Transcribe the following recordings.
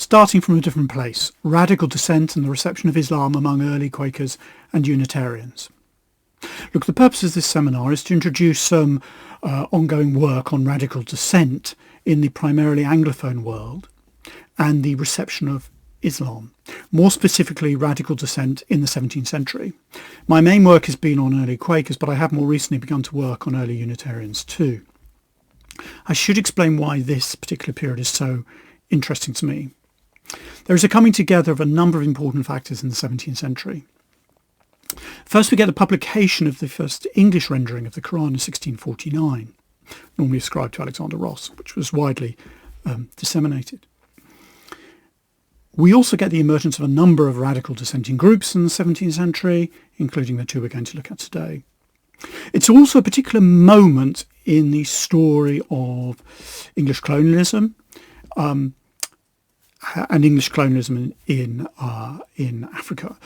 starting from a different place: radical dissent and the reception of Islam among early Quakers and Unitarians. Look, the purpose of this seminar is to introduce some ongoing work on radical dissent in the primarily Anglophone world and the reception of Islam, more specifically radical dissent in the 17th century. My main work has been on early Quakers, but I have more recently begun to work on early Unitarians too. I should explain why this particular period is so interesting to me. There is a coming together of a number of important factors in the 17th century. First, we get the publication of the first English rendering of the Quran in 1649, normally ascribed to Alexander Ross, which was widely disseminated. We also get the emergence of a number of radical dissenting groups in the 17th century, including the two we're going to look at today. It's also a particular moment in the story of English colonialism and English colonialism in Africa,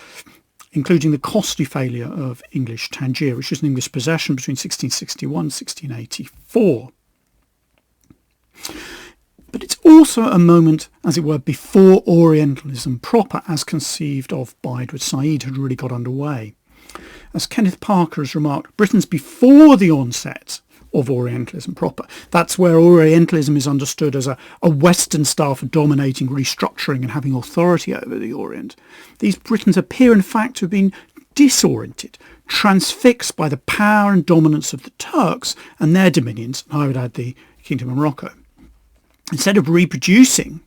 including the costly failure of English Tangier, which was an English possession between 1661 and 1684. But it's also a moment, as it were, before Orientalism proper, as conceived of by Edward Said, had really got underway. As Kenneth Parker has remarked, Britain's before the onset of Orientalism proper. That's where Orientalism is understood as a Western style for dominating, restructuring and having authority over the Orient. These Britons appear in fact to have been disoriented, transfixed by the power and dominance of the Turks and their dominions, and I would add the Kingdom of Morocco. Instead of reproducing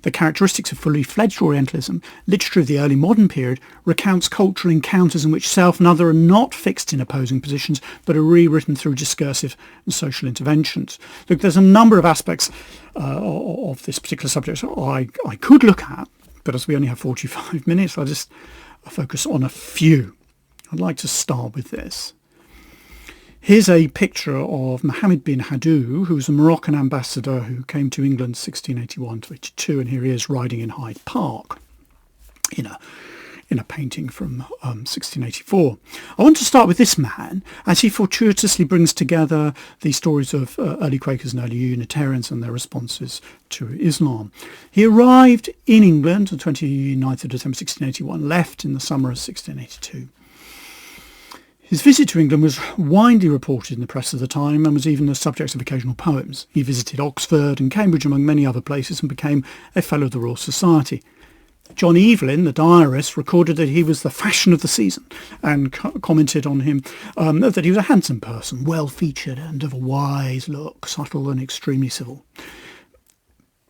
the characteristics of fully fledged Orientalism, literature of the early modern period recounts cultural encounters in which self and other are not fixed in opposing positions, but are rewritten through discursive and social interventions. Look, there's a number of aspects of this particular subject I could look at, but as we only have 45 minutes, I'll just focus on a few. I'd like to start with this. Here's a picture of Mohammed bin Hadou, who was a Moroccan ambassador who came to England 1681 to 82, and here he is riding in Hyde Park in a painting from 1684. I want to start with this man, as he fortuitously brings together the stories of early Quakers and early Unitarians and their responses to Islam. He arrived in England on 29th of December 1681, left in the summer of 1682. His visit to England was widely reported in the press of the time and was even the subject of occasional poems. He visited Oxford and Cambridge, among many other places, and became a Fellow of the Royal Society. John Evelyn, the diarist, recorded that he was the fashion of the season and commented on him that he was a handsome person, well-featured and of a wise look, subtle and extremely civil.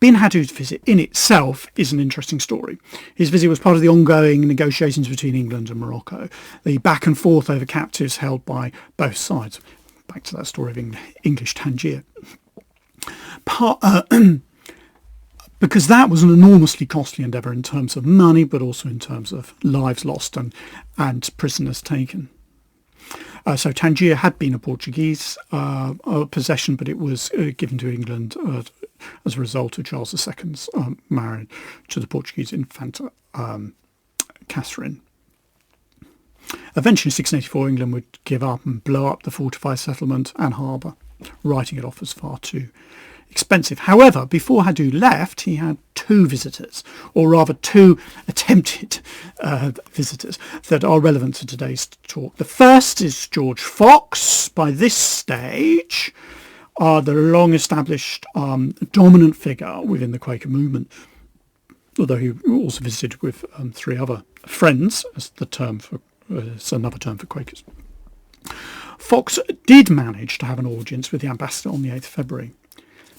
Bin Hadou's visit in itself is an interesting story. His visit was part of the ongoing negotiations between England and Morocco, the back and forth over captives held by both sides. Back to that story of English Tangier. Because that was an enormously costly endeavour in terms of money, but also in terms of lives lost and prisoners taken. So Tangier had been a Portuguese possession, but it was given to England as a result of Charles II's marriage to the Portuguese Infanta Catherine. Eventually, in 1684, England would give up and blow up the fortified settlement and harbour, writing it off as far too expensive. However, before Hadou left, he had two visitors, or rather two attempted visitors that are relevant to today's talk. The first is George Fox, by this stage the long-established dominant figure within the Quaker movement, although he also visited with three other friends, as the term for it's another term for Quakers. Fox did manage to have an audience with the ambassador on the 8th of February.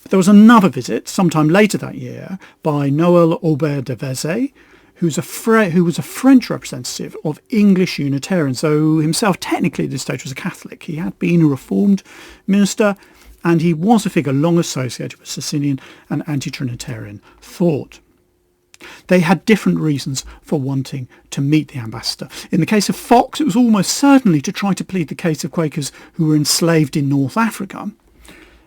There was another visit sometime later that year by Noël Aubert de Vézé, who was a French representative of English Unitarians, though himself technically at this stage was a Catholic. He had been a Reformed minister, and he was a figure long associated with Socinian and anti-Trinitarian thought. They had different reasons for wanting to meet the ambassador. In the case of Fox, it was almost certainly to try to plead the case of Quakers who were enslaved in North Africa.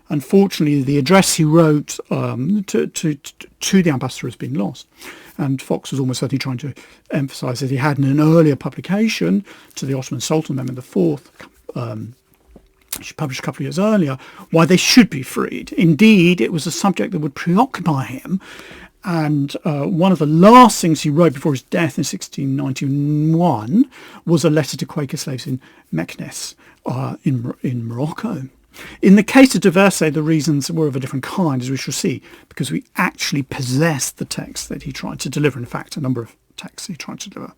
Unfortunately, the address he wrote to the ambassador has been lost. And Fox was almost certainly trying to emphasise that he had in an earlier publication to the Ottoman Sultan, Mehmed IV, which published a couple of years earlier, why they should be freed. Indeed, it was a subject that would preoccupy him And one of the last things he wrote before his death in 1691 was a letter to Quaker slaves in Meknes in Morocco. In the case of de Versay, the reasons were of a different kind, as we shall see, because we actually possessed the text that he tried to deliver. In fact, a number of texts he tried to deliver.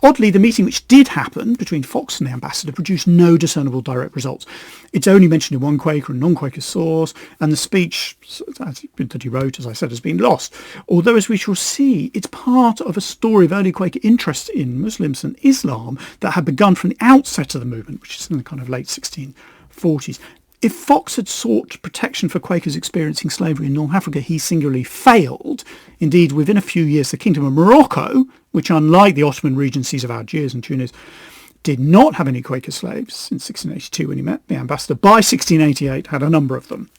Oddly, the meeting which did happen between Fox and the ambassador produced no discernible direct results. It's only mentioned in one Quaker and non-Quaker source, and the speech that he wrote, as I said, has been lost. Although, as we shall see, it's part of a story of early Quaker interest in Muslims and Islam that had begun from the outset of the movement, which is in the kind of late 1640s. If Fox had sought protection for Quakers experiencing slavery in North Africa, he singularly failed. Indeed, within a few years, the Kingdom of Morocco, which unlike the Ottoman regencies of Algiers and Tunis, did not have any Quaker slaves in 1682 when he met the ambassador, by 1688 had a number of them.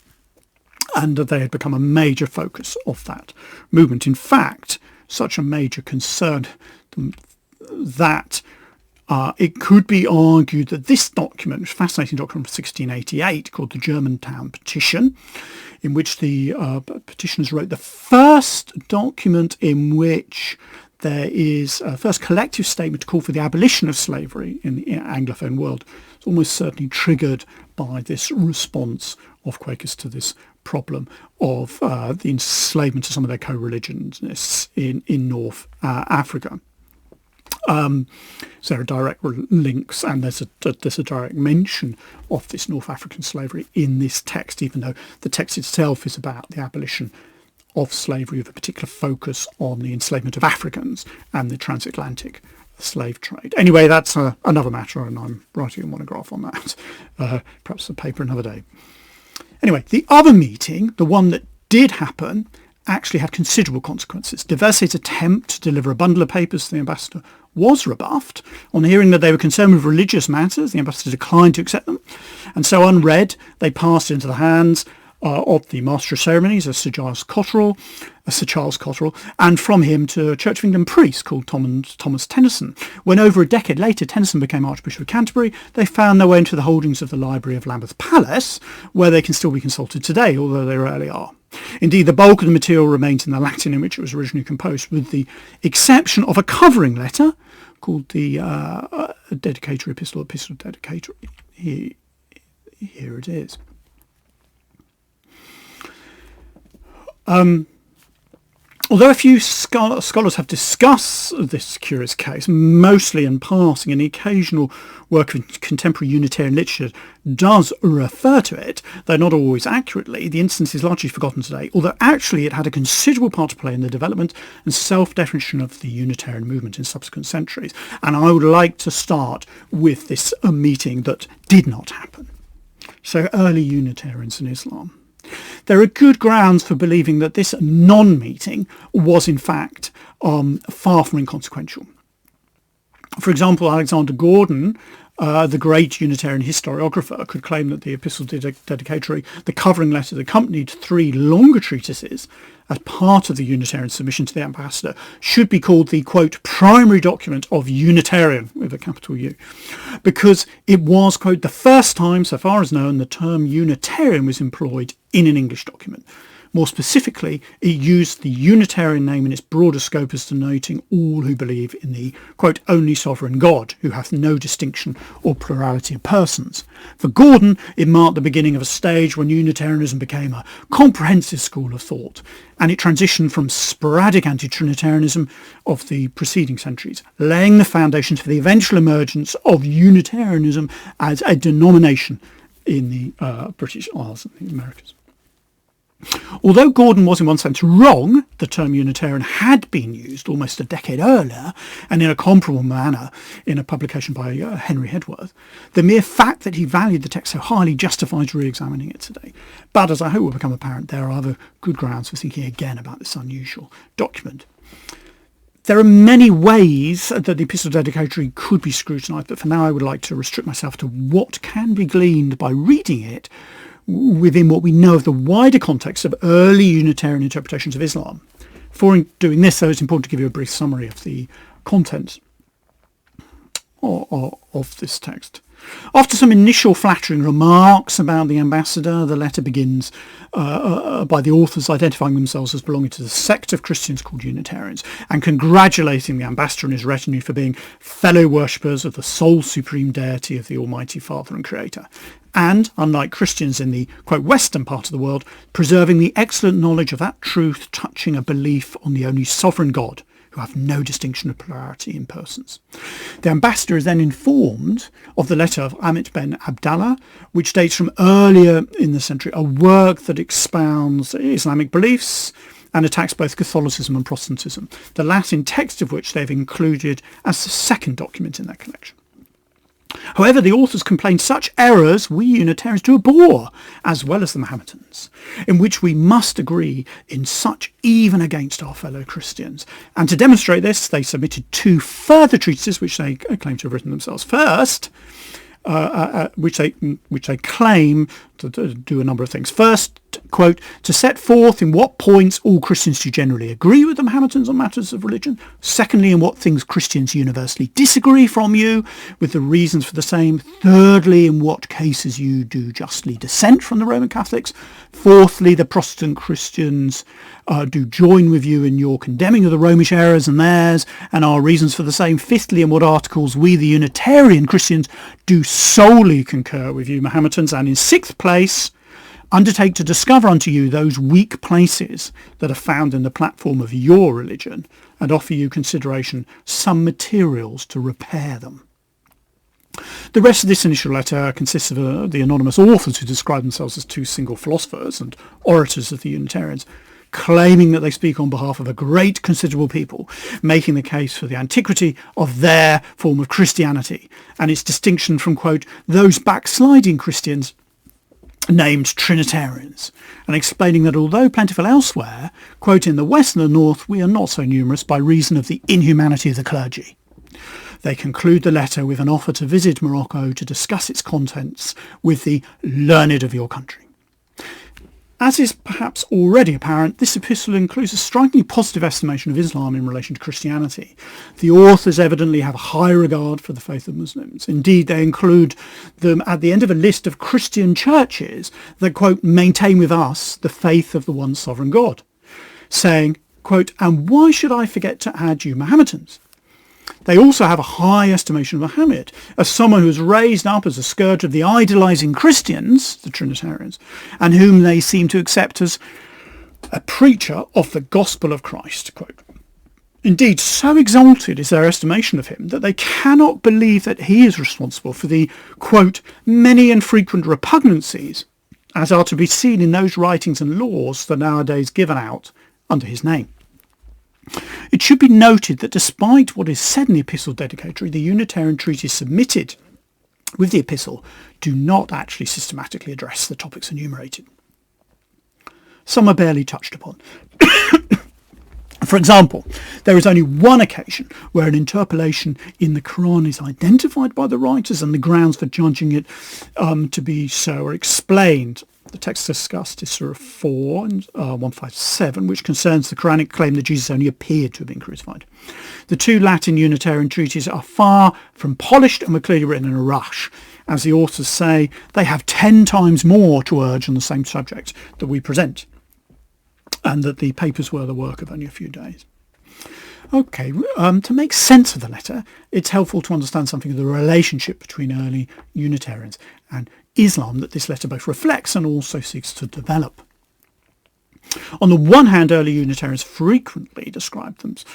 And they had become a major focus of that movement. In fact, such a major concern that it could be argued that this document, a fascinating document from 1688 called the Germantown Petition, in which the petitioners wrote the first document in which there is a first collective statement to call for the abolition of slavery in the Anglophone world. It's almost certainly triggered by this response of Quakers to this problem of the enslavement of some of their co-religionists in North Africa. So there are direct links, and there's a direct mention of this North African slavery in this text, even though the text itself is about the abolition of slavery with a particular focus on the enslavement of Africans and the transatlantic slave trade. Anyway, that's another matter, and I'm writing a monograph on that, perhaps a paper another day. Anyway, the other meeting, the one that did happen, actually had considerable consequences. De Versay's attempt to deliver a bundle of papers to the ambassador was rebuffed. On hearing that they were concerned with religious matters, the ambassador declined to accept them, and so unread, they passed into the hands of the Master of Ceremonies, Sir Charles Cotterell, and from him to a Church of England priest called Thomas Tennyson. When over a decade later Tennyson became Archbishop of Canterbury, they found their way into the holdings of the Library of Lambeth Palace, where they can still be consulted today, although they rarely are. Indeed, the bulk of the material remains in the Latin in which it was originally composed, with the exception of a covering letter called the Dedicatory Epistle Dedicatory. Here it is. Although a few scholars have discussed this curious case, mostly in passing, and the occasional work of contemporary Unitarian literature does refer to it, though not always accurately, the instance is largely forgotten today, although actually it had a considerable part to play in the development and self-definition of the Unitarian movement in subsequent centuries. And I would like to start with this meeting that did not happen. So early Unitarians in Islam. There are good grounds for believing that this non-meeting was in fact far from inconsequential. For example, Alexander Gordon, the great Unitarian historiographer, could claim that the Epistle Dedicatory, the covering letter that accompanied 3 longer treatises as part of the Unitarian submission to the ambassador, should be called the, quote, primary document of Unitarian, with a capital U, because it was, quote, the first time, so far as known, the term Unitarian was employed in an English document. More specifically, it used the Unitarian name in its broader scope as denoting all who believe in the, quote, only sovereign God, who hath no distinction or plurality of persons. For Gordon, it marked the beginning of a stage when Unitarianism became a comprehensive school of thought, and it transitioned from sporadic anti-Trinitarianism of the preceding centuries, laying the foundations for the eventual emergence of Unitarianism as a denomination in the British Isles and the Americas. Although Gordon was in one sense wrong, the term Unitarian had been used almost a decade earlier and in a comparable manner in a publication by Henry Hedworth. The mere fact that he valued the text so highly justifies re-examining it today. But as I hope will become apparent, there are other good grounds for thinking again about this unusual document. There are many ways that the Epistle Dedicatory could be scrutinised, but for now I would like to restrict myself to what can be gleaned by reading it within what we know of the wider context of early Unitarian interpretations of Islam. Before doing this, though, it's important to give you a brief summary of the contents of this text. After some initial flattering remarks about the ambassador, the letter begins by the authors identifying themselves as belonging to the sect of Christians called Unitarians and congratulating the ambassador and his retinue for being fellow worshippers of the sole supreme deity of the Almighty Father and Creator. And, unlike Christians in the, quote, Western part of the world, preserving the excellent knowledge of that truth touching a belief on the only sovereign God, who have no distinction of plurality in persons. The ambassador is then informed of the letter of Amit ben Abdallah, which dates from earlier in the century, a work that expounds Islamic beliefs and attacks both Catholicism and Protestantism, the Latin text of which they've included as the second document in their collection. However, the authors complain such errors we Unitarians do abhor, as well as the Mohammedans, in which we must agree in such even against our fellow Christians. And to demonstrate this, they submitted two further treatises which they claim to have written themselves. First, which they claim to do a number of things. First, quote, to set forth in what points all Christians do generally agree with the Mohammedans on matters of religion. Secondly, in what things Christians universally disagree from you, with the reasons for the same. Thirdly, in what cases you do justly dissent from the Roman Catholics. Fourthly, the Protestant Christians do join with you in your condemning of the Romish errors and theirs, and our reasons for the same. Fifthly, in what articles we, the Unitarian Christians, do solely concur with you, Mohammedans. And in sixth place, undertake to discover unto you those weak places that are found in the platform of your religion, and offer you consideration some materials to repair them. The rest of this initial letter consists of the anonymous authors who describe themselves as two single philosophers and orators of the Unitarians, claiming that they speak on behalf of a great considerable people, making the case for the antiquity of their form of Christianity and its distinction from, quote, those backsliding Christians named Trinitarians, and explaining that although plentiful elsewhere, quote, in the West and the North we are not so numerous by reason of the inhumanity of the clergy. They conclude the letter with an offer to visit Morocco to discuss its contents with the learned of your country. As is perhaps already apparent, this epistle includes a strikingly positive estimation of Islam in relation to Christianity. The authors evidently have a high regard for the faith of Muslims. Indeed, they include them at the end of a list of Christian churches that, quote, maintain with us the faith of the one sovereign God, saying, quote, and why should I forget to add you Mohammedans? They also have a high estimation of Muhammad as someone who was raised up as a scourge of the idolising Christians, the Trinitarians, and whom they seem to accept as a preacher of the gospel of Christ, quote. Indeed, so exalted is their estimation of him that they cannot believe that he is responsible for the, quote, many and frequent repugnancies as are to be seen in those writings and laws that are nowadays given out under his name. It should be noted that despite what is said in the epistle dedicatory, the Unitarian treatises submitted with the epistle do not actually systematically address the topics enumerated. Some are barely touched upon. For example, there is only one occasion where an interpolation in the Quran is identified by the writers and the grounds for judging it to be so are explained. The text discussed is Surah 4 and 157, which concerns the Quranic claim that Jesus only appeared to have been crucified. The two Latin Unitarian treatises are far from polished and were clearly written in a rush. As the authors say, they have 10 times more to urge on the same subject that we present, and that the papers were the work of only a few days. Okay, to make sense of the letter, it's helpful to understand something of the relationship between early Unitarians and Islam that this letter both reflects and also seeks to develop. On the one hand, early Unitarians frequently found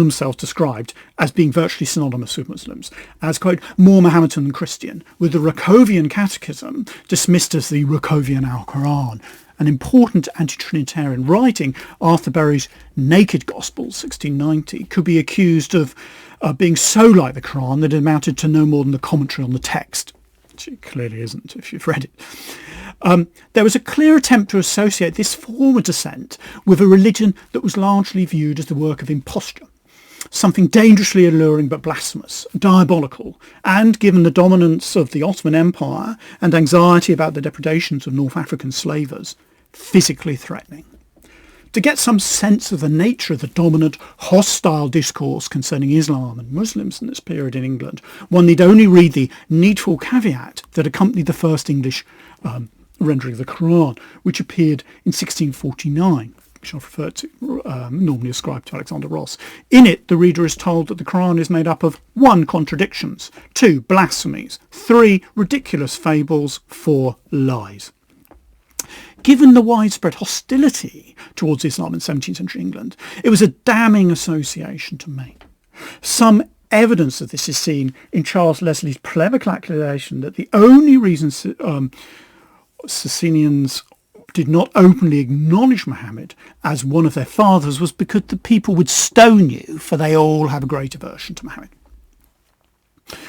themselves described as being virtually synonymous with Muslims, as, quote, more Mohammedan than Christian, with the Rakovian Catechism dismissed as the Rakovian Al-Quran. An important anti-Trinitarian writing, Arthur Berry's Naked Gospel, 1690, could be accused of being so like the Quran that it amounted to no more than the commentary on the text. Which it clearly isn't if you've read it. There was a clear attempt to associate this form of dissent with a religion that was largely viewed as the work of imposture, something dangerously alluring but blasphemous, diabolical, and, given the dominance of the Ottoman Empire and anxiety about the depredations of North African slavers, physically threatening. To get some sense of the nature of the dominant hostile discourse concerning Islam and Muslims in this period in England, one need only read the needful caveat that accompanied the first English rendering of the Quran, which appeared in 1649, which I've referred to, normally ascribed to Alexander Ross. In it, the reader is told that the Quran is made up of 1. Contradictions, 2. Blasphemies, 3. Ridiculous fables, 4. Lies. Given the widespread hostility towards Islam in 17th century England, it was a damning association to make. Some evidence of this is seen in Charles Leslie's polemical accusation that the only reason Socinians did not openly acknowledge Muhammad as one of their fathers was because the people would stone you, for they all have a great aversion to Muhammad.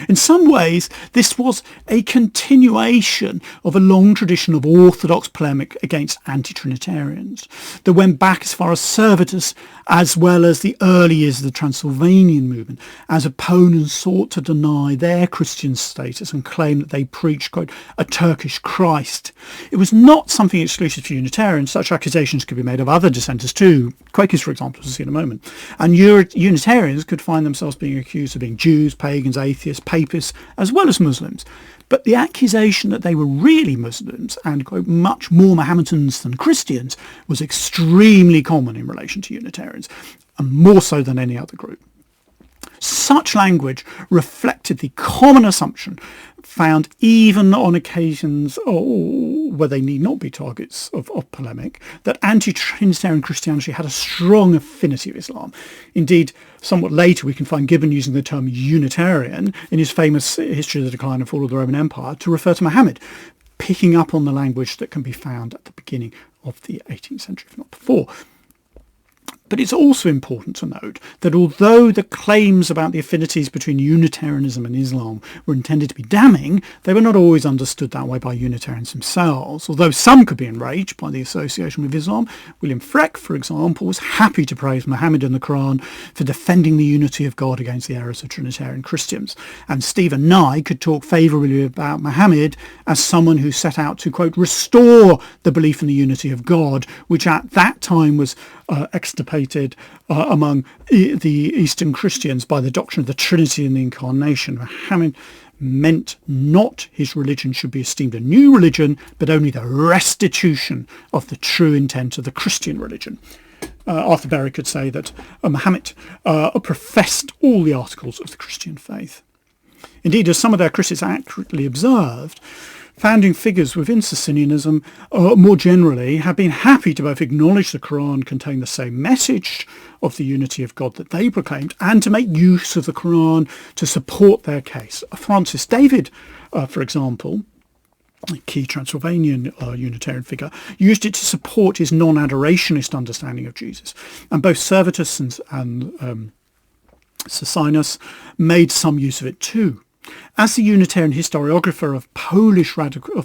In some ways, this was a continuation of a long tradition of orthodox polemic against anti-Trinitarians that went back as far as Servetus, as well as the early years of the Transylvanian movement, as opponents sought to deny their Christian status and claim that they preached, quote, a Turkish Christ. It was not something exclusive to Unitarians. Such accusations could be made of other dissenters too, Quakers, for example, as we'll see in a moment. And Unitarians could find themselves being accused of being Jews, pagans, atheists, papists, as well as Muslims. But the accusation that they were really Muslims and, quote, much more Mohammedans than Christians was extremely common in relation to Unitarians, and more so than any other group. Such language reflected the common assumption found even on occasions where they need not be targets of polemic, that anti-Trinitarian Christianity had a strong affinity with Islam. Indeed, somewhat later we can find Gibbon using the term Unitarian in his famous History of the Decline and Fall of the Roman Empire to refer to Muhammad, picking up on the language that can be found at the beginning of the 18th century, if not before. But it's also important to note that although the claims about the affinities between Unitarianism and Islam were intended to be damning, they were not always understood that way by Unitarians themselves. Although some could be enraged by the association with Islam, William Freck, for example, was happy to praise Muhammad and the Quran for defending the unity of God against the errors of Trinitarian Christians. And Stephen Nye could talk favourably about Muhammad as someone who set out to, quote, restore the belief in the unity of God, which at that time was extirpated among the Eastern Christians by the doctrine of the Trinity and the Incarnation. Muhammad meant not his religion should be esteemed a new religion, but only the restitution of the true intent of the Christian religion. Arthur Berry could say that Muhammad professed all the articles of the Christian faith. Indeed, as some of their critics accurately observed, founding figures within Socinianism, more generally, have been happy to both acknowledge the Quran contained the same message of the unity of God that they proclaimed, and to make use of the Quran to support their case. Francis David, for example, a key Transylvanian Unitarian figure, used it to support his non-adorationist understanding of Jesus. And both Servetus and Socinus made some use of it too. As the Unitarian historiographer of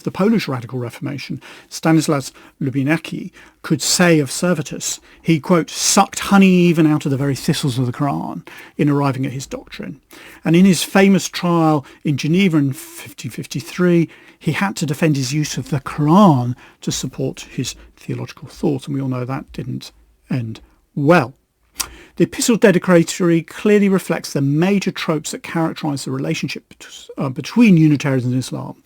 the Polish Radical Reformation, Stanisław Lubinecki, could say of Servetus, he, quote, sucked honey even out of the very thistles of the Quran in arriving at his doctrine. And in his famous trial in Geneva in 1553, he had to defend his use of the Quran to support his theological thought, and we all know that didn't end well. The epistle dedicatory clearly reflects the major tropes that characterise the relationship between Unitarians and Islam,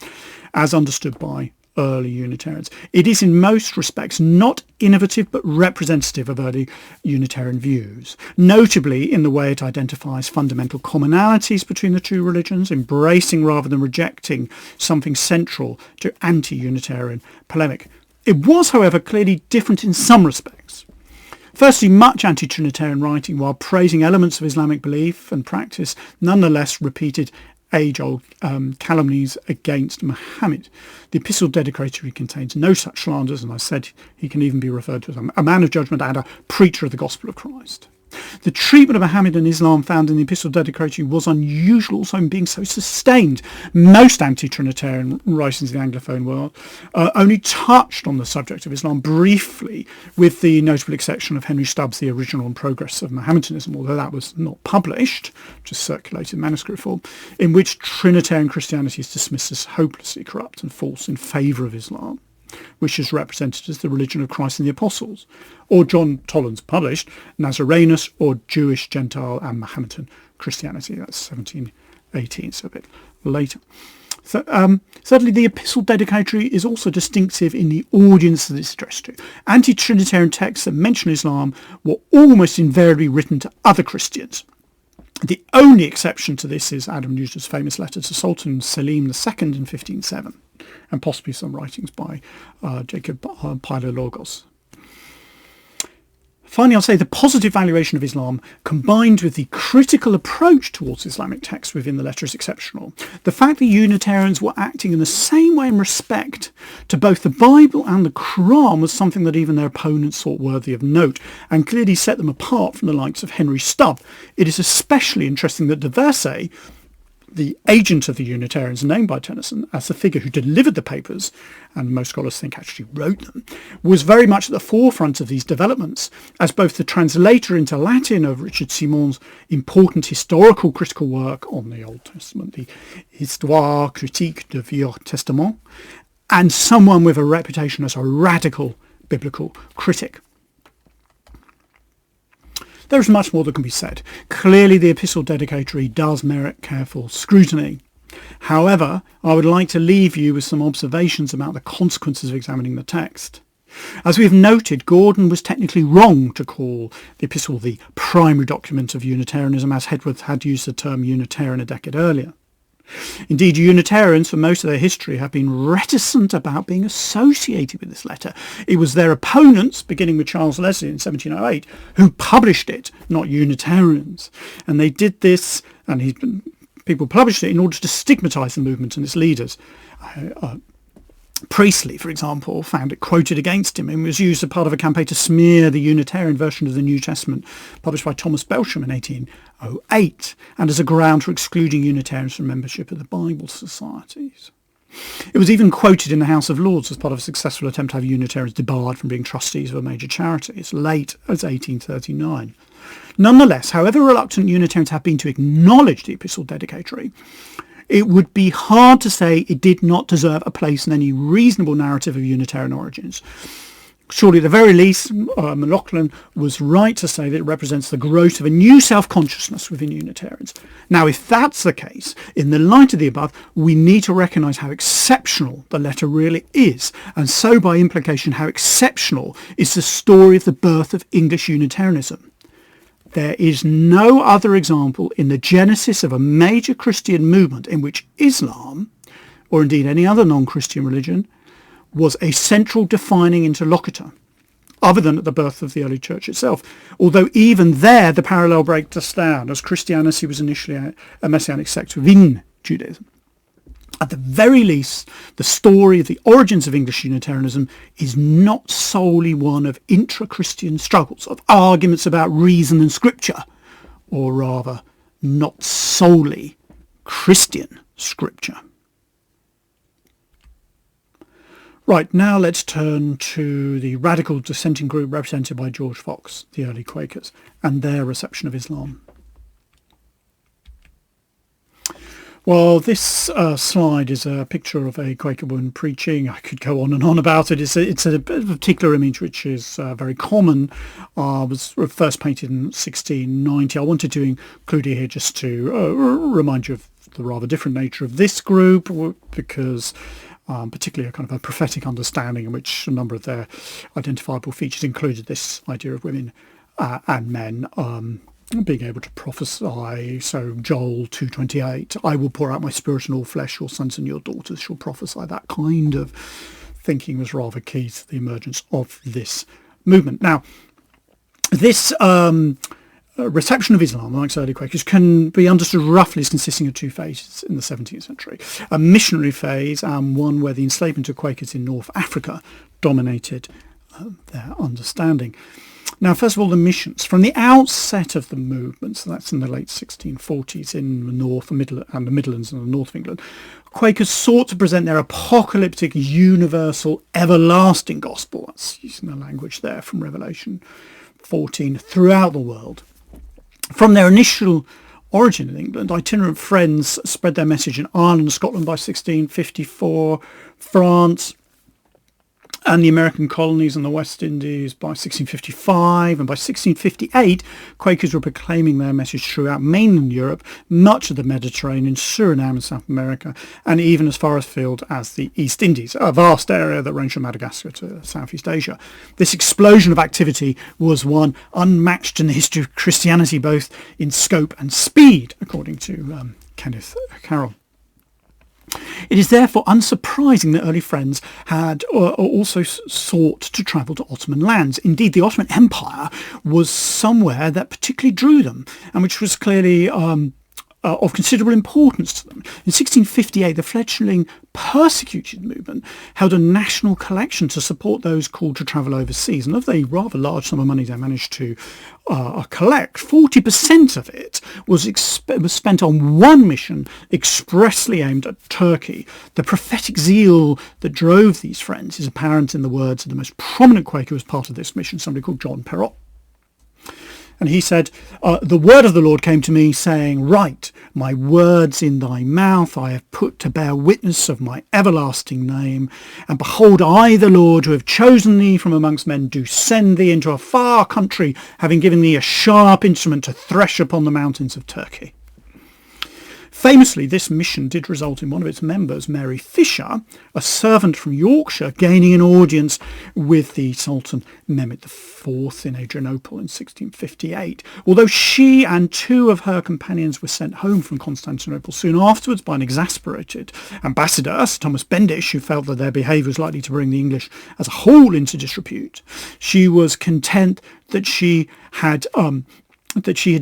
as understood by early Unitarians. It is in most respects not innovative but representative of early Unitarian views, notably in the way it identifies fundamental commonalities between the two religions, embracing rather than rejecting something central to anti-Unitarian polemic. It was, however, clearly different in some respects. Firstly, much anti-Trinitarian writing, while praising elements of Islamic belief and practice, nonetheless repeated age-old calumnies against Muhammad. The epistle dedicatory contains no such slanders, and I said he can even be referred to as a man of judgment and a preacher of the gospel of Christ. The treatment of Muhammad and Islam found in the epistle dedicatory was unusual also in being so sustained. Most anti-Trinitarian writings in the Anglophone world only touched on the subject of Islam briefly, with the notable exception of Henry Stubbs' The Original and Progress of Mohammedanism, although that was not published, just circulated in manuscript form, in which Trinitarian Christianity is dismissed as hopelessly corrupt and false in favour of Islam. which is represented as the religion of Christ and the Apostles, or John Tollen's published Nazarenus, or Jewish, Gentile and Mohammedan Christianity. That's 1718, so a bit later. So, thirdly, the epistle dedicatory is also distinctive in the audience that it's addressed to. Anti-Trinitarian texts that mention Islam were almost invariably written to other Christians. The only exception to this is Adam Newton's famous letter to Sultan Selim II in 1507, and possibly some writings by Jacob Palaiologos. Finally, I'll say the positive valuation of Islam, combined with the critical approach towards Islamic texts within the letter, is exceptional. The fact that Unitarians were acting in the same way in respect to both the Bible and the Quran was something that even their opponents thought worthy of note, and clearly set them apart from the likes of Henry Stubb. It is especially interesting that de Versay, the agent of the Unitarians named by Tennyson as the figure who delivered the papers, and most scholars think actually wrote them, was very much at the forefront of these developments, as both the translator into Latin of Richard Simon's important historical critical work on the Old Testament, the Histoire critique du Vieux Testament, and someone with a reputation as a radical biblical critic. There is much more that can be said. Clearly, the epistle dedicatory does merit careful scrutiny. However, I would like to leave you with some observations about the consequences of examining the text. As we have noted, Gordon was technically wrong to call the epistle the primary document of Unitarianism, as Hedworth had used the term Unitarian a decade earlier. Indeed, Unitarians, for most of their history, have been reticent about being associated with this letter. It was their opponents, beginning with Charles Leslie in 1708, who published it, not Unitarians. And they did this, and people published it in order to stigmatise the movement and its leaders. Priestley, for example, found it quoted against him and was used as part of a campaign to smear the Unitarian version of the New Testament published by Thomas Belsham in 1808, and as a ground for excluding Unitarians from membership of the Bible societies. It was even quoted in the House of Lords as part of a successful attempt to have Unitarians debarred from being trustees of a major charity as late as 1839. Nonetheless, however reluctant Unitarians have been to acknowledge the epistle dedicatory, it would be hard to say it did not deserve a place in any reasonable narrative of Unitarian origins. Surely, at the very least, McLaughlin was right to say that it represents the growth of a new self-consciousness within Unitarians. Now, if that's the case, in the light of the above, we need to recognise how exceptional the letter really is, and so by implication how exceptional is the story of the birth of English Unitarianism. There is no other example in the genesis of a major Christian movement in which Islam, or indeed any other non-Christian religion, was a central defining interlocutor, other than at the birth of the early church itself. Although even there the parallel breaks down, as Christianity was initially a messianic sect within Judaism. At the very least, the story of the origins of English Unitarianism is not solely one of intra-Christian struggles, of arguments about reason and scripture, or rather, not solely Christian scripture. Right, now let's turn to the radical dissenting group represented by George Fox, the early Quakers, and their reception of Islam. Well, this slide is a picture of a Quaker woman preaching. I could go on and on about it. It's a particular image which is very common. Was first painted in 1690. I wanted to include it here just to remind you of the rather different nature of this group, because particularly a kind of a prophetic understanding in which a number of their identifiable features included this idea of women and men being able to prophesy. So Joel 2:28, I will pour out my spirit on all flesh, your sons and your daughters shall prophesy. That kind of thinking was rather key to the emergence of this movement. Now, this reception of Islam amongst early Quakers can be understood roughly as consisting of two phases in the 17th century. A missionary phase, and one where the enslavement of Quakers in North Africa dominated their understanding. Now, first of all, the missions. From the outset of the movement, so that's in the late 1640s in the north and the Midlands and the north of England, Quakers sought to present their apocalyptic, universal, everlasting gospel. That's using the language there from Revelation 14 throughout the world. From their initial origin in England, itinerant friends spread their message in Ireland and Scotland by 1654, France, and the American colonies and the West Indies by 1655, and by 1658 Quakers were proclaiming their message throughout mainland Europe, much of the Mediterranean, Suriname and South America, and even as far afield as the East Indies, a vast area that ranged from Madagascar to Southeast Asia. This explosion of activity was one unmatched in the history of Christianity, both in scope and speed, according to Kenneth Carroll. It is therefore unsurprising that early Friends had also sought to travel to Ottoman lands. Indeed, the Ottoman Empire was somewhere that particularly drew them, and which was clearly of considerable importance to them. In 1658, the fledgling persecuted movement held a national collection to support those called to travel overseas, and of the rather large sum of money they managed to collect, 40% of it was spent on one mission expressly aimed at Turkey. The prophetic zeal that drove these friends is apparent in the words of the most prominent Quaker who was part of this mission, somebody called John Perrott. And he said, the word of the Lord came to me, saying, Write, my words in thy mouth I have put to bear witness of my everlasting name. And behold, I, the Lord, who have chosen thee from amongst men, do send thee into a far country, having given thee a sharp instrument to thresh upon the mountains of Turkey. Famously, this mission did result in one of its members, Mary Fisher, a servant from Yorkshire, gaining an audience with the Sultan Mehmed IV in Adrianople in 1658, although she and two of her companions were sent home from Constantinople soon afterwards by an exasperated ambassador, Sir Thomas Bendish, who felt that their behaviour was likely to bring the English as a whole into disrepute. She was content that she had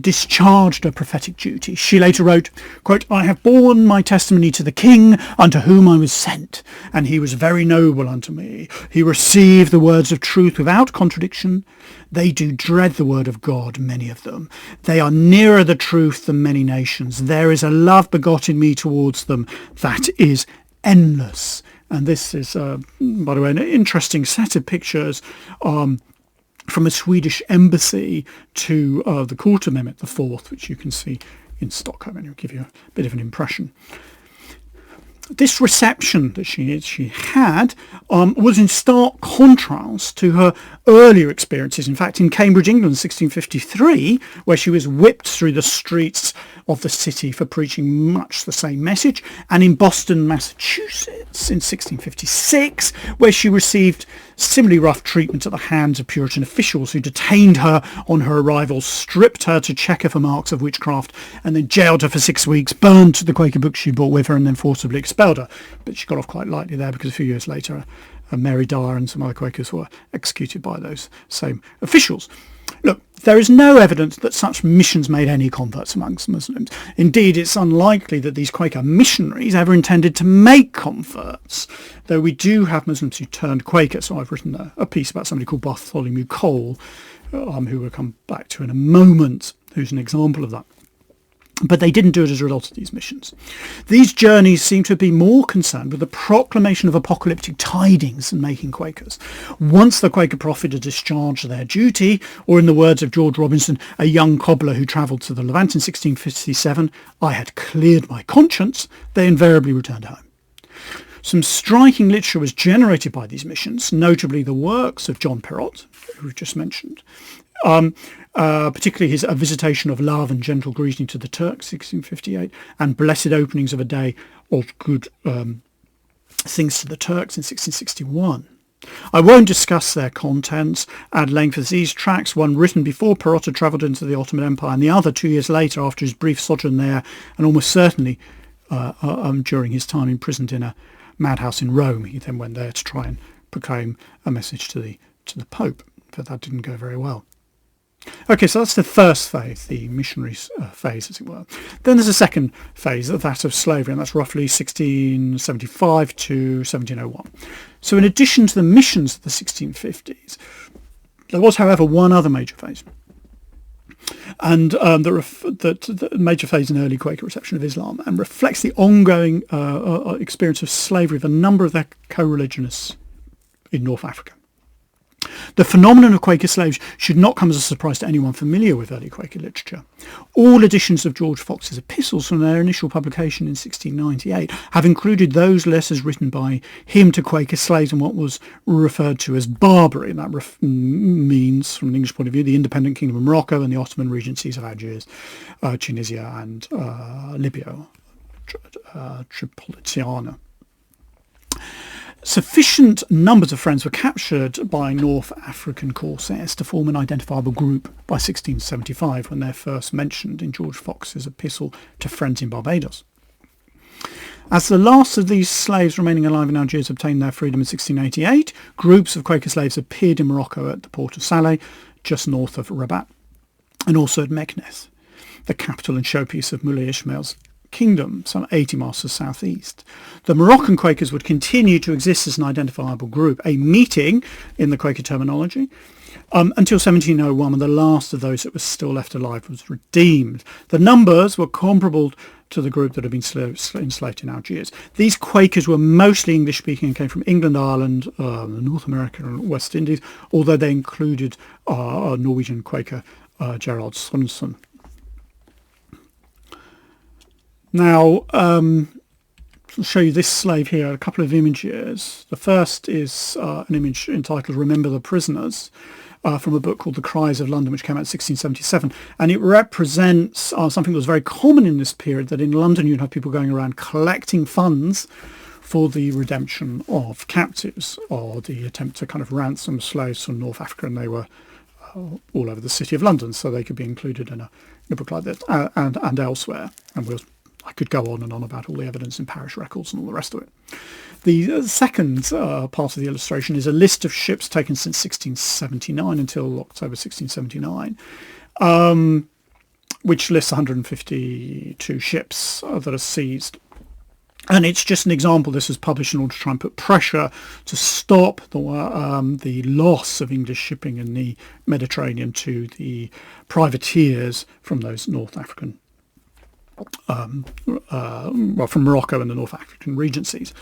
discharged her prophetic duty. She later wrote, quote, I have borne my testimony to the king unto whom I was sent, and he was very noble unto me. He received the words of truth without contradiction. They do dread the word of God, many of them. They are nearer the truth than many nations. There is a love begotten me towards them that is endless. And this is, by the way, an interesting set of pictures from a Swedish embassy to the court of Mehmed IV, which you can see in Stockholm, and it'll give you a bit of an impression. This reception that she had was in stark contrast to her earlier experiences. In fact, in Cambridge, England, 1653, where she was whipped through the streets of the city for preaching much the same message, and in Boston, Massachusetts, in 1656, where she received similarly rough treatment at the hands of Puritan officials who detained her on her arrival, stripped her to check her for marks of witchcraft, and then jailed her for 6 weeks, burned the Quaker books she brought with her, and then forcibly expelled her. But she got off quite lightly there, because a few years later Mary Dyer and some other Quakers were executed by those same officials. Look, there is no evidence that such missions made any converts amongst Muslims. Indeed, it's unlikely that these Quaker missionaries ever intended to make converts, though we do have Muslims who turned Quaker. So I've written a piece about somebody called Bartholomew Cole, who we'll come back to in a moment, who's an example of that. But they didn't do it as a result of these missions. These journeys seem to have been more concerned with the proclamation of apocalyptic tidings than making Quakers. Once the Quaker prophet had discharged their duty, or in the words of George Robinson, a young cobbler who travelled to the Levant in 1657, I had cleared my conscience, they invariably returned home. Some striking literature was generated by these missions, notably the works of John Perrott, who we've just mentioned, particularly his A Visitation of Love and Gentle Greeting to the Turks, 1658, and Blessed Openings of a Day of Good Things to the Turks in 1661. I won't discuss their contents at length, as these tracts, one written before Perrott had travelled into the Ottoman Empire, and the other 2 years later after his brief sojourn there, and almost certainly during his time imprisoned in a madhouse in Rome. He then went there to try and proclaim a message to the Pope, but that didn't go very well. Okay, so that's the first phase, the missionary phase, as it were. Then there's a second phase, that of slavery, and that's roughly 1675 to 1701. So in addition to the missions of the 1650s, there was, however, one other major phase. And the major phase in early Quaker reception of Islam, and reflects the ongoing experience of slavery of a number of their co-religionists in North Africa. The phenomenon of Quaker slaves should not come as a surprise to anyone familiar with early Quaker literature. All editions of George Fox's epistles from their initial publication in 1698 have included those letters written by him to Quaker slaves in what was referred to as Barbary. And that means, from an English point of view, the independent kingdom of Morocco and the Ottoman regencies of Algiers, Tunisia and Libya, Tripolitania. Sufficient numbers of friends were captured by North African corsairs to form an identifiable group by 1675, when they're first mentioned in George Fox's epistle to friends in Barbados. As the last of these slaves remaining alive in Algiers obtained their freedom in 1688, groups of Quaker slaves appeared in Morocco at the port of Salé, just north of Rabat, and also at Meknes, the capital and showpiece of Muley Ismail's kingdom, some 80 miles to the southeast. The Moroccan Quakers would continue to exist as an identifiable group, a meeting in the Quaker terminology, until 1701, when the last of those that was still left alive was redeemed. The numbers were comparable to the group that had been enslaved in Algiers. These Quakers were mostly English-speaking and came from England, Ireland, North America and West Indies, although they included Norwegian Quaker Gerald Sundson. Now, I'll show you this slave here, a couple of images. The first is an image entitled Remember the Prisoners, from a book called The Cries of London, which came out in 1677. And it represents something that was very common in this period, that in London you'd have people going around collecting funds for the redemption of captives, or the attempt to kind of ransom slaves from North Africa, and they were all over the city of London, so they could be included in a book like this and elsewhere. And I could go on and on about all the evidence in parish records and all the rest of it. The second part of the illustration is a list of ships taken since 1679 until October 1679, which lists 152 ships that are seized. And it's just an example. This was published in order to try and put pressure to stop the loss of English shipping in the Mediterranean to the privateers from those North African from Morocco and the North African regencies.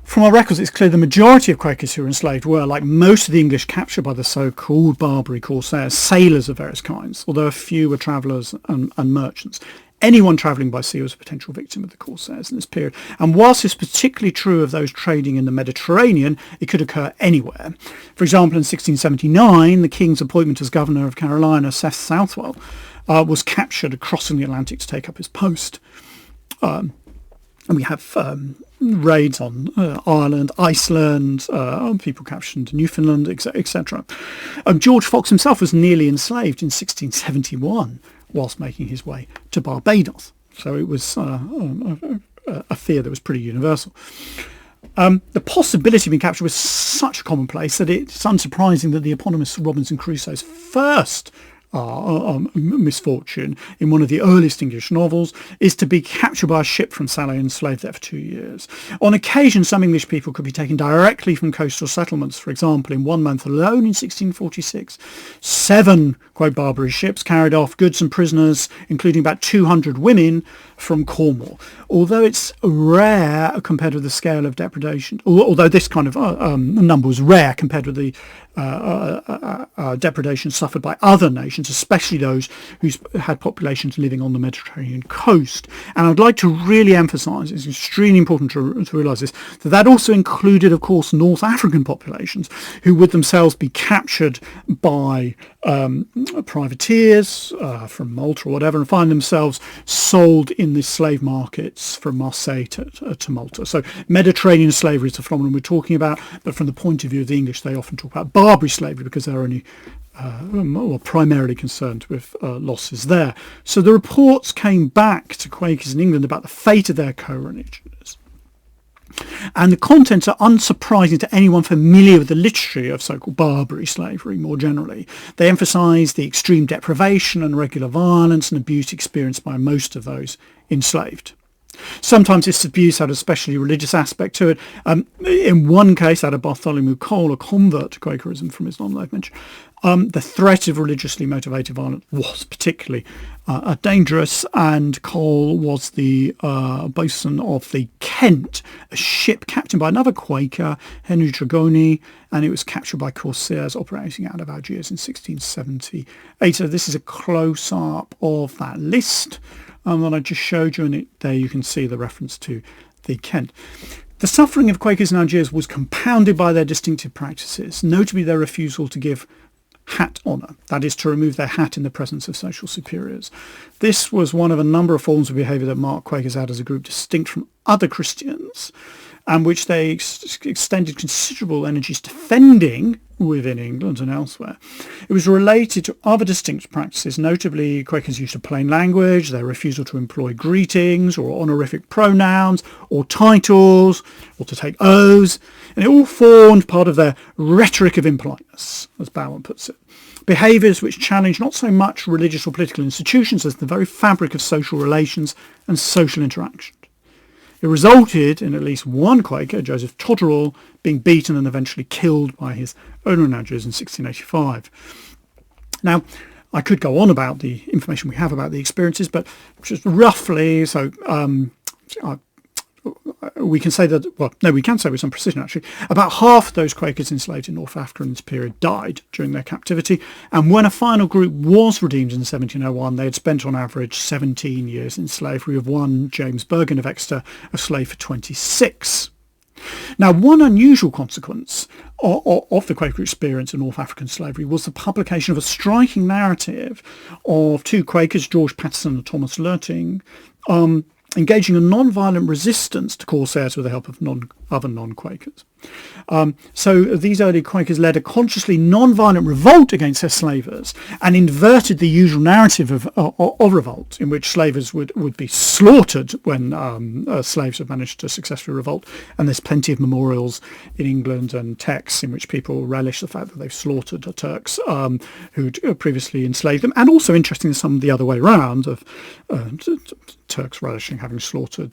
From our records, it's clear the majority of Quakers who were enslaved were, like most of the English captured by the so-called Barbary corsairs, sailors of various kinds, although a few were travellers and merchants. Anyone travelling by sea was a potential victim of the corsairs in this period. And whilst it's particularly true of those trading in the Mediterranean, it could occur anywhere. For example, in 1679, the King's appointment as Governor of Carolina, Seth Southwell, was captured crossing the Atlantic to take up his post. And we have raids on Ireland, Iceland, people captured in Newfoundland, etc. George Fox himself was nearly enslaved in 1671 whilst making his way to Barbados. So it was a fear that was pretty universal. The possibility of being captured was such a commonplace that it's unsurprising that the eponymous Robinson Crusoe's first misfortune in one of the earliest English novels is to be captured by a ship from Salé and enslaved there for 2 years. On occasion, some English people could be taken directly from coastal settlements. For example, in 1 month alone in 1646, 7 quote Barbary ships carried off goods and prisoners, including about 200 women, from Cornwall. Although it's rare compared with the scale of depredation, although this kind of number was rare compared with the depredation suffered by other nations, especially those who had populations living on the Mediterranean coast. And I'd like to really emphasise, it's extremely important to realise this, that also included, of course, North African populations who would themselves be captured by privateers from Malta or whatever, and find themselves sold in the slave markets from Marseille to Malta. So Mediterranean slavery is the phenomenon we're talking about, but from the point of view of the English, they often talk about Barbary slavery because they're only primarily concerned with losses there. So the reports came back to Quakers in England about the fate of their co-religionists. And the contents are unsurprising to anyone familiar with the literature of so-called Barbary slavery more generally. They emphasise the extreme deprivation and regular violence and abuse experienced by most of those enslaved. Sometimes this abuse had a especially religious aspect to it. In one case, out of Bartholomew Cole, a convert to Quakerism from his non-life mention, the threat of religiously motivated violence was particularly dangerous, and Cole was the boatswain of the Kent, a ship captained by another Quaker, Henry Dragoni, and it was captured by corsairs operating out of Algiers in 1678. So this is a close-up of that list that I just showed you, and there you can see the reference to the Kent. The suffering of Quakers in Algiers was compounded by their distinctive practices, notably their refusal to give hat honour, that is, to remove their hat in the presence of social superiors. This was one of a number of forms of behaviour that marked Quakers out as a group distinct from other Christians, and which they extended considerable energies defending within England and elsewhere. It was related to other distinct practices, notably Quakers' use of plain language, their refusal to employ greetings or honorific pronouns or titles or to take oaths, and it all formed part of their rhetoric of impoliteness, as Bowen puts it. Behaviours which challenged not so much religious or political institutions as the very fabric of social relations and social interaction. It resulted in at least one Quaker, Joseph Totterall, being beaten and eventually killed by his owner in Algiers in 1685. Now, I could go on about the information we have about the experiences, but just roughly, we can say that, well, no, we can say with some precision actually, about half those Quakers enslaved in North Africa in this period died during their captivity, and when a final group was redeemed in 1701, they had spent on average 17 years in slavery, with one, James Bergen of Exeter, a slave for 26. Now, one unusual consequence of the Quaker experience in North African slavery was the publication of a striking narrative of two Quakers, George Patterson and Thomas Lurting, engaging in non-violent resistance to corsairs with the help of other non-Quakers. So these early Quakers led a consciously non-violent revolt against their slavers and inverted the usual narrative of revolt, in which slavers would be slaughtered when slaves had managed to successfully revolt. And there's plenty of memorials in England and texts in which people relish the fact that they've slaughtered the Turks who'd previously enslaved them, and also interestingly some the other way around, of Turks relishing having slaughtered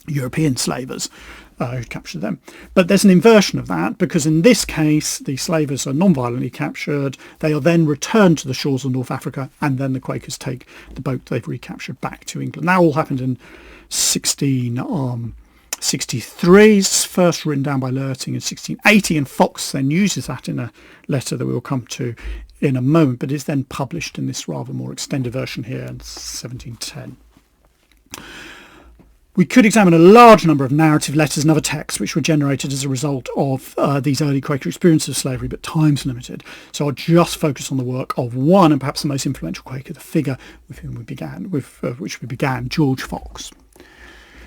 European slavers who captured them. But there's an inversion of that, because in this case the slavers are non-violently captured, they are then returned to the shores of North Africa, and then the Quakers take the boat they've recaptured back to England. That all happened in 1663, first written down by Lurting in 1680, and Fox then uses that in a letter that we'll come to in a moment, but is then published in this rather more extended version here in 1710. We could examine a large number of narrative letters and other texts which were generated as a result of these early Quaker experiences of slavery, but time's limited. So I'll just focus on the work of one, and perhaps the most influential Quaker, the figure with whom we began, George Fox.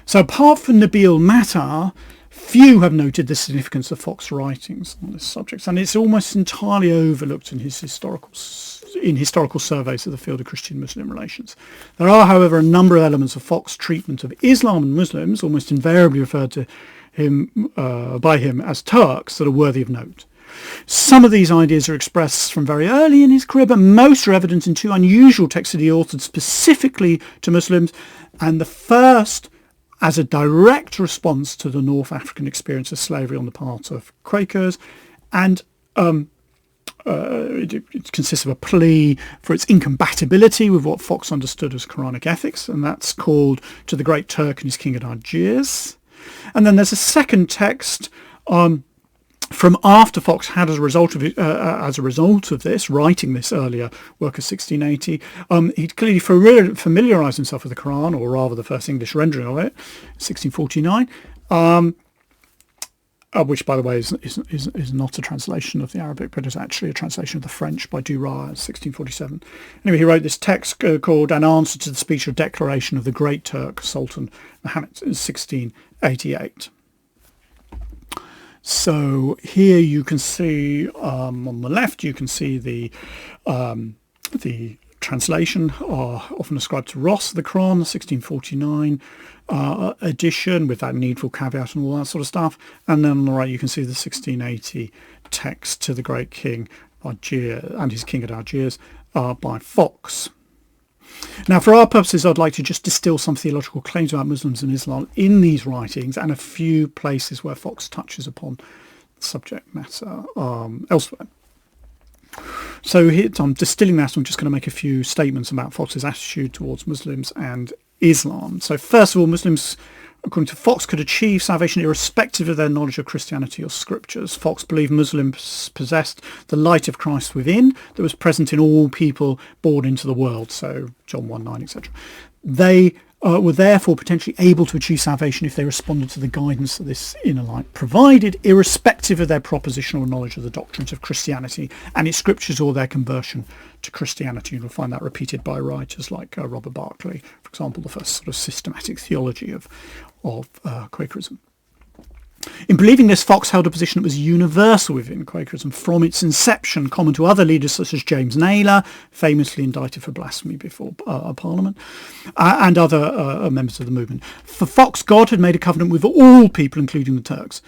So apart from Nabil Matar, few have noted the significance of Fox's writings on this subject, and it's almost entirely overlooked in his historical surveys of the field of Christian-Muslim relations. There are, however, a number of elements of Fox's treatment of Islam and Muslims, almost invariably referred to him by him as Turks, that are worthy of note. Some of these ideas are expressed from very early in his career, but most are evident in two unusual texts that he authored specifically to Muslims, and the first as a direct response to the North African experience of slavery on the part of Quakers, and it consists of a plea for its incompatibility with what Fox understood as Quranic ethics, and that's called To the Great Turk and His King at Algiers. And then there's a second text from after Fox had, as a result of this, writing this earlier work of 1680, he'd clearly familiarised himself with the Quran, or rather the first English rendering of it, 1649, which, by the way, is not a translation of the Arabic, but is actually a translation of the French by Duras, 1647. Anyway, he wrote this text called An Answer to the Speech or Declaration of the Great Turk, Sultan Muhammad, in 1688. So here you can see on the left, you can see the translation, often ascribed to Ross, of the Quran, the 1649 edition, with that needful caveat and all that sort of stuff. And then on the right, you can see the 1680 text to the Great King Algiers and His King at Algiers by Fox. Now, for our purposes, I'd like to just distill some theological claims about Muslims and Islam in these writings and a few places where Fox touches upon the subject matter elsewhere. So here, I'm distilling that. I'm just going to make a few statements about Fox's attitude towards Muslims and Islam. So first of all, Muslims, according to Fox, could achieve salvation irrespective of their knowledge of Christianity or scriptures. Fox believed Muslims possessed the light of Christ within that was present in all people born into the world. So John 1:9, etc. They were therefore potentially able to achieve salvation if they responded to the guidance that this inner light provided, irrespective of their propositional knowledge of the doctrines of Christianity and its scriptures or their conversion to Christianity. You'll find that repeated by writers like Robert Barclay, for example, the first sort of systematic theology of Quakerism. In believing this, Fox held a position that was universal within Quakerism from its inception, common to other leaders such as James Naylor, famously indicted for blasphemy before Parliament, and other members of the movement. For Fox, God had made a covenant with all people, including the Turks,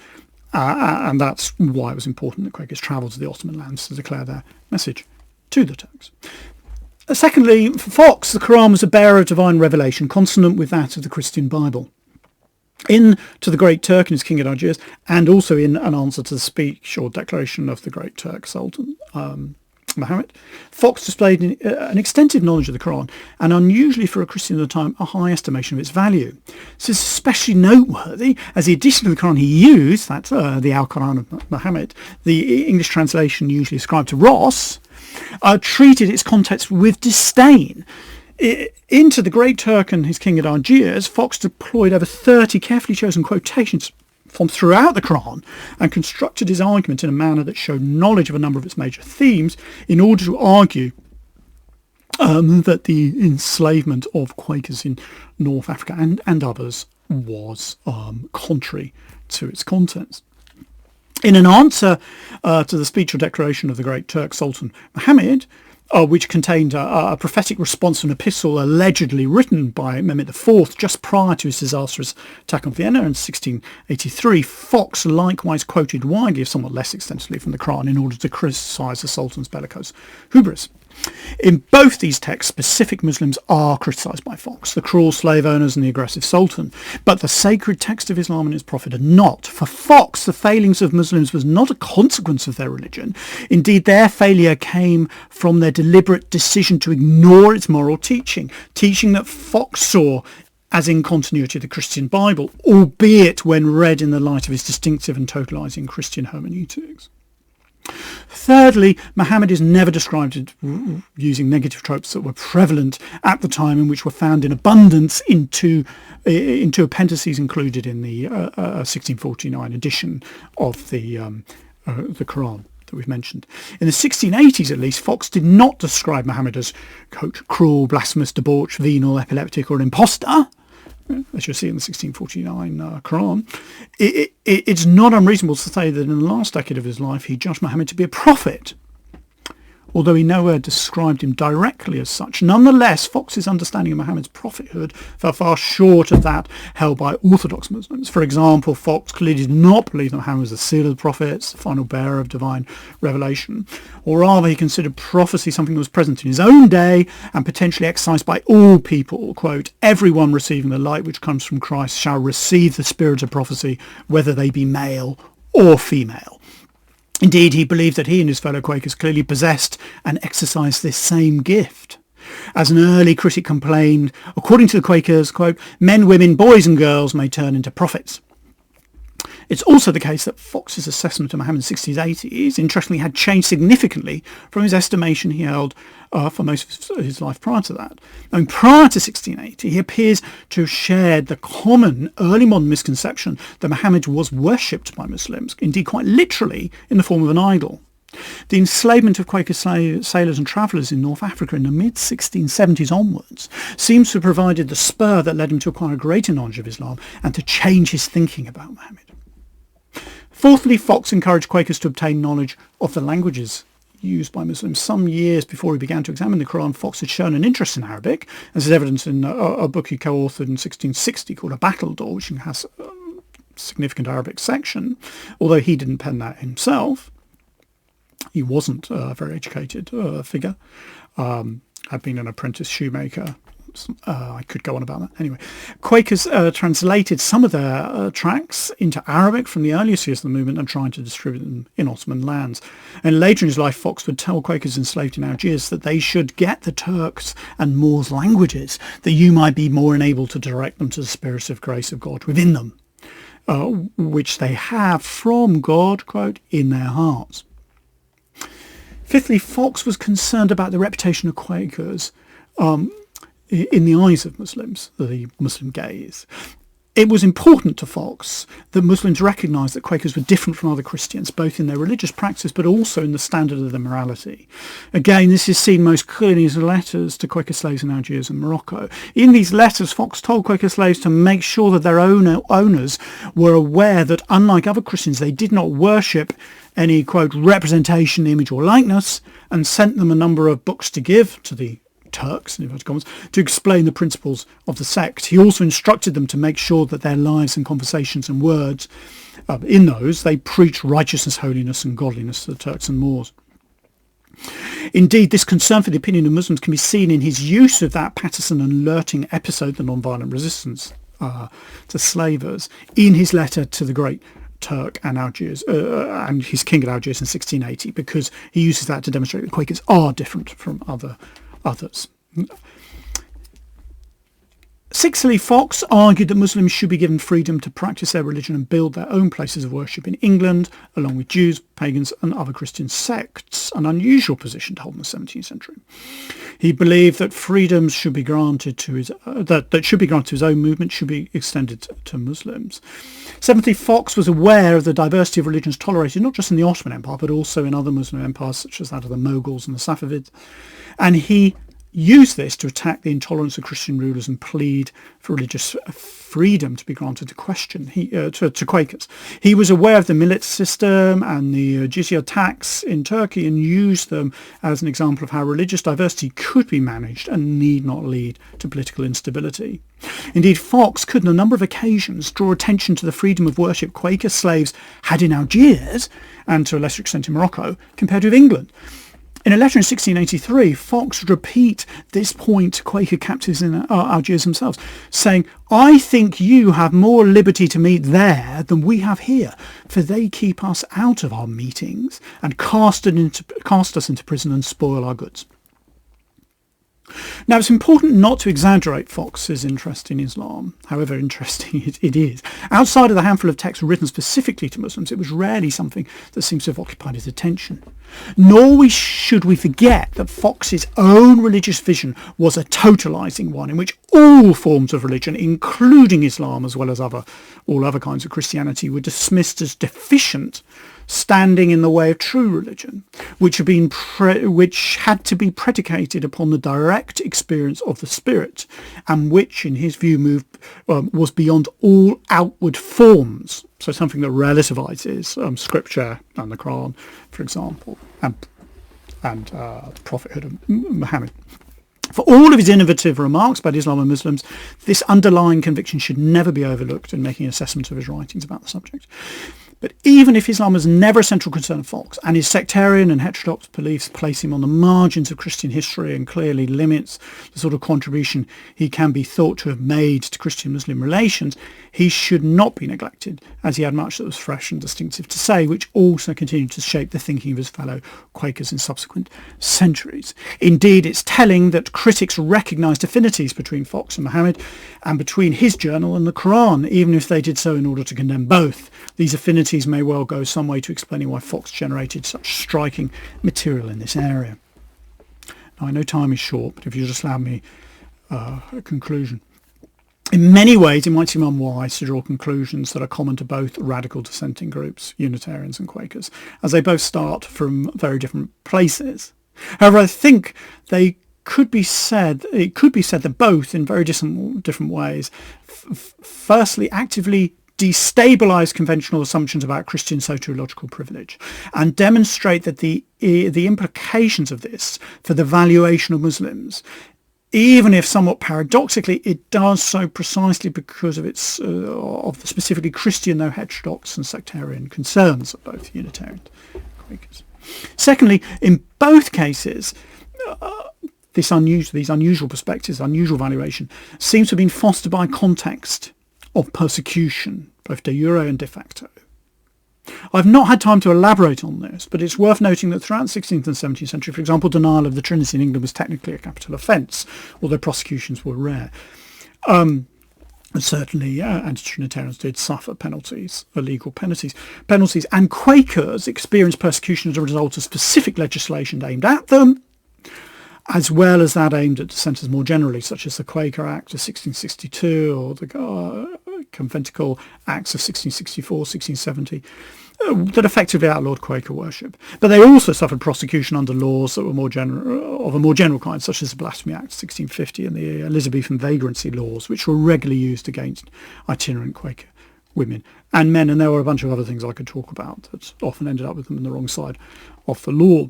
and that's why it was important that Quakers travelled to the Ottoman lands to declare their message to the Turks. Secondly, for Fox, the Quran was a bearer of divine revelation, consonant with that of the Christian Bible. In To the Great Turk and His King at Algiers, and also in an answer to the speech or declaration of the Great Turk Sultan Muhammad, Fox displayed an extensive knowledge of the Quran and, unusually for a Christian at the time, a high estimation of its value. This is especially noteworthy as the edition of the Quran he used, that's the Al-Quran of Muhammad, the English translation usually ascribed to Ross, treated its context with disdain. Into the Great Turk and His King at Algiers, Fox deployed over 30 carefully chosen quotations from throughout the Quran and constructed his argument in a manner that showed knowledge of a number of its major themes in order to argue that the enslavement of Quakers in North Africa and others was contrary to its contents. In an answer to the speech or declaration of the Great Turk Sultan Muhammad, which contained a prophetic response to an epistle allegedly written by Mehmed IV just prior to his disastrous attack on Vienna in 1683, Fox likewise quoted widely, if somewhat less extensively, from the Quran in order to criticise the Sultan's bellicose hubris. In both these texts, specific Muslims are criticised by Fox, the cruel slave owners and the aggressive Sultan, but the sacred text of Islam and its prophet are not. For Fox, the failings of Muslims was not a consequence of their religion. Indeed, their failure came from their deliberate decision to ignore its moral teaching that Fox saw as in continuity of the Christian Bible, albeit when read in the light of his distinctive and totalising Christian hermeneutics. Thirdly, Muhammad is never described using negative tropes that were prevalent at the time and which were found in abundance in two appendices included in the 1649 edition of the Quran that we've mentioned. In the 1680s, at least, Fox did not describe Muhammad as, quote, cruel, blasphemous, debauched, venal, epileptic, or an impostor, as you'll see in the 1649 Quran. It's not unreasonable to say that in the last decade of his life he judged Muhammad to be a prophet, although he nowhere described him directly as such. Nonetheless, Fox's understanding of Muhammad's prophethood fell far short of that held by Orthodox Muslims. For example, Fox clearly did not believe that Muhammad was the seal of the prophets, the final bearer of divine revelation, or rather he considered prophecy something that was present in his own day and potentially exercised by all people. Quote, everyone receiving the light which comes from Christ shall receive the spirit of prophecy, whether they be male or female. Indeed, he believed that he and his fellow Quakers clearly possessed and exercised this same gift. As an early critic complained, according to the Quakers, quote, men, women, boys and girls may turn into prophets. It's also the case that Fox's assessment of Muhammad in the 1680s, interestingly, had changed significantly from his estimation he held for most of his life prior to that. Now, prior to 1680, he appears to have shared the common early modern misconception that Muhammad was worshipped by Muslims, indeed quite literally in the form of an idol. The enslavement of Quaker sailors and travellers in North Africa in the mid-1670s onwards seems to have provided the spur that led him to acquire a greater knowledge of Islam and to change his thinking about Muhammad. Fourthly, Fox encouraged Quakers to obtain knowledge of the languages used by Muslims. Some years before he began to examine the Quran, Fox had shown an interest in Arabic, as is evidenced in a book he co-authored in 1660 called A Battledore, which has a significant Arabic section, although he didn't pen that himself. He wasn't a very educated figure. Had been an apprentice shoemaker. I could go on about that. Anyway, Quakers translated some of their tracts into Arabic from the earliest years of the movement and tried to distribute them in Ottoman lands. And later in his life, Fox would tell Quakers enslaved in Algiers that they should get the Turks and Moors languages, that you might be more enabled to direct them to the spirit of grace of God within them, which they have from God, quote, in their hearts. Fifthly, Fox was concerned about the reputation of Quakers in the eyes of Muslims, the Muslim gaze. It was important to Fox that Muslims recognised that Quakers were different from other Christians, both in their religious practice but also in the standard of their morality. Again, this is seen most clearly in his letters to Quaker slaves in Algiers and Morocco. In these letters, Fox told Quaker slaves to make sure that their owners were aware that, unlike other Christians, they did not worship any, quote, representation, image or likeness, and sent them a number of books to give to the Turks, in inverted commas, to explain the principles of the sect. He also instructed them to make sure that their lives and conversations and words, in those, they preached righteousness, holiness and godliness to the Turks and Moors. Indeed, this concern for the opinion of Muslims can be seen in his use of that Patterson and Lurting episode, the non-violent resistance to slavers, in his letter to the great Turk and Algiers, and his king at Algiers in 1680, because he uses that to demonstrate that Quakers are different from others. Sixthly, Fox argued that Muslims should be given freedom to practice their religion and build their own places of worship in England, along with Jews, pagans and other Christian sects, an unusual position to hold in the 17th century. He believed that freedoms should be granted to his that should be granted to his own movement should be extended to Muslims. Seventhly, Fox was aware of the diversity of religions tolerated not just in the Ottoman Empire but also in other Muslim empires such as that of the Mughals and the Safavids, and he used this to attack the intolerance of Christian rulers and plead for religious freedom to be granted to Quakers. He was aware of the millet system and the jizya tax in Turkey and used them as an example of how religious diversity could be managed and need not lead to political instability. Indeed, Fox could on a number of occasions draw attention to the freedom of worship Quaker slaves had in Algiers and to a lesser extent in Morocco compared with England. In a letter in 1683, Fox would repeat this point to Quaker captives in Algiers themselves, saying, "I think you have more liberty to meet there than we have here, for they keep us out of our meetings and cast us into prison and spoil our goods." Now, it's important not to exaggerate Fox's interest in Islam, however interesting it is. Outside of the handful of texts written specifically to Muslims, it was rarely something that seems to have occupied his attention. Nor should we forget that Fox's own religious vision was a totalising one in which all forms of religion, including Islam as well as all other kinds of Christianity, were dismissed as deficient, standing in the way of true religion, which had to be predicated upon the direct experience of the Spirit, and which, in his view, was beyond all outward forms. So something that relativizes Scripture and the Quran, for example, and the prophethood of Muhammad. For all of his innovative remarks about Islam and Muslims, this underlying conviction should never be overlooked in making an assessment of his writings about the subject. But even if Islam was never a central concern of Fox, and his sectarian and heterodox beliefs place him on the margins of Christian history and clearly limits the sort of contribution he can be thought to have made to Christian-Muslim relations, he should not be neglected, as he had much that was fresh and distinctive to say, which also continued to shape the thinking of his fellow Quakers in subsequent centuries. Indeed, it's telling that critics recognised affinities between Fox and Muhammad, and between his journal and the Quran, even if they did so in order to condemn both. These affinities may well go some way to explaining why Fox generated such striking material in this area. Now, I know time is short, but if you just allow me a conclusion. In many ways, it might seem unwise to draw conclusions that are common to both radical dissenting groups, Unitarians and Quakers, as they both start from very different places. However, I think it could be said that both, in very different ways, firstly, actively destabilise conventional assumptions about Christian soteriological privilege and demonstrate that the implications of this for the valuation of Muslims, even if somewhat paradoxically, it does so precisely because of of the specifically Christian, though heterodox and sectarian concerns of both Unitarians and Quakers. Secondly, in both cases, these unusual perspectives, unusual valuation, seems to have been fostered by context of persecution, both de jure and de facto. I've not had time to elaborate on this, but it's worth noting that throughout the 16th and 17th century, for example, denial of the Trinity in England was technically a capital offence, although prosecutions were rare. Certainly, anti-Trinitarians did suffer penalties, illegal penalties, and Quakers experienced persecution as a result of specific legislation aimed at them, as well as that aimed at dissenters more generally, such as the Quaker Act of 1662 or the Conventicle Acts of 1664, 1670, that effectively outlawed Quaker worship. But they also suffered prosecution under laws that were of a more general kind, such as the Blasphemy Act of 1650 and the Elizabethan vagrancy laws, which were regularly used against itinerant Quaker women and men. And there were a bunch of other things I could talk about that often ended up with them on the wrong side of the law.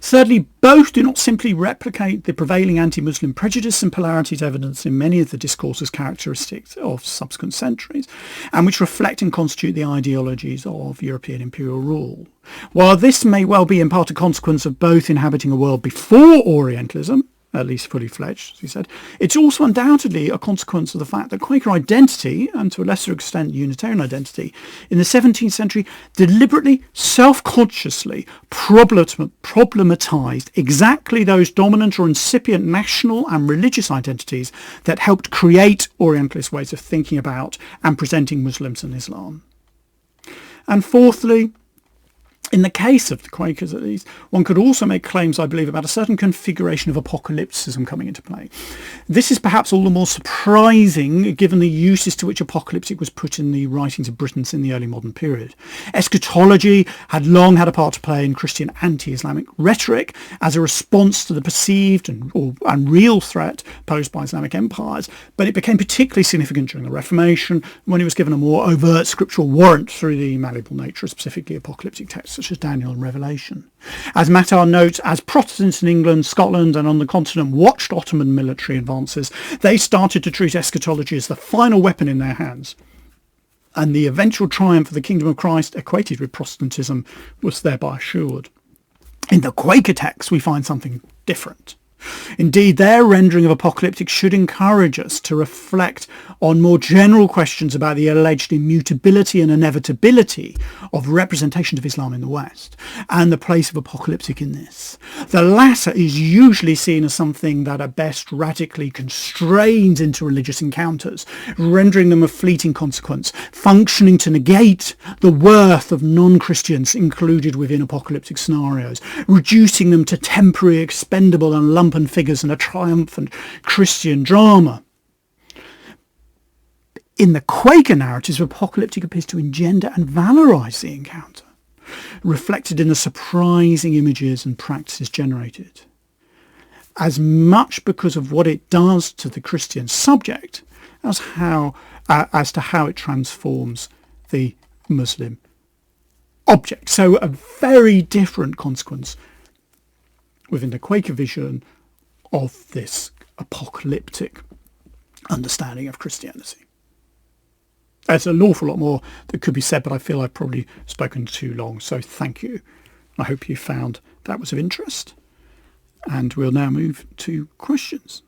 Thirdly, both do not simply replicate the prevailing anti-Muslim prejudice and polarities evidenced in many of the discourses characteristics of subsequent centuries, and which reflect and constitute the ideologies of European imperial rule. While this may well be in part a consequence of both inhabiting a world before Orientalism, at least fully fledged, as he said, it's also undoubtedly a consequence of the fact that Quaker identity, and to a lesser extent Unitarian identity, in the 17th century deliberately, self-consciously problematized exactly those dominant or incipient national and religious identities that helped create Orientalist ways of thinking about and presenting Muslims and Islam. And fourthly, in the case of the Quakers, at least, one could also make claims, I believe, about a certain configuration of apocalypticism coming into play. This is perhaps all the more surprising given the uses to which apocalyptic was put in the writings of Britons in the early modern period. Eschatology had long had a part to play in Christian anti-Islamic rhetoric as a response to the perceived and real threat posed by Islamic empires, but it became particularly significant during the Reformation when it was given a more overt scriptural warrant through the malleable nature of specifically apocalyptic texts such as Daniel and Revelation. As Matar notes, as Protestants in England, Scotland and on the continent watched Ottoman military advances, they started to treat eschatology as the final weapon in their hands. And the eventual triumph of the kingdom of Christ, equated with Protestantism, was thereby assured. In the Quaker text, we find something different. Indeed, their rendering of apocalyptic should encourage us to reflect on more general questions about the alleged immutability and inevitability of representations of Islam in the West, and the place of apocalyptic in this. The latter is usually seen as something that at best radically constrains into religious encounters, rendering them of fleeting consequence, functioning to negate the worth of non-Christians included within apocalyptic scenarios, reducing them to temporary, expendable and lumpen figures in a triumphant Christian drama. In the Quaker narratives, apocalyptic appears to engender and valorise the encounter, reflected in the surprising images and practices generated, as much because of what it does to the Christian subject as to how it transforms the Muslim object. So a very different consequence within the Quaker vision of this apocalyptic understanding of Christianity. There's an awful lot more that could be said, but I feel I've probably spoken too long, so thank you. I hope you found that was of interest, and we'll now move to questions.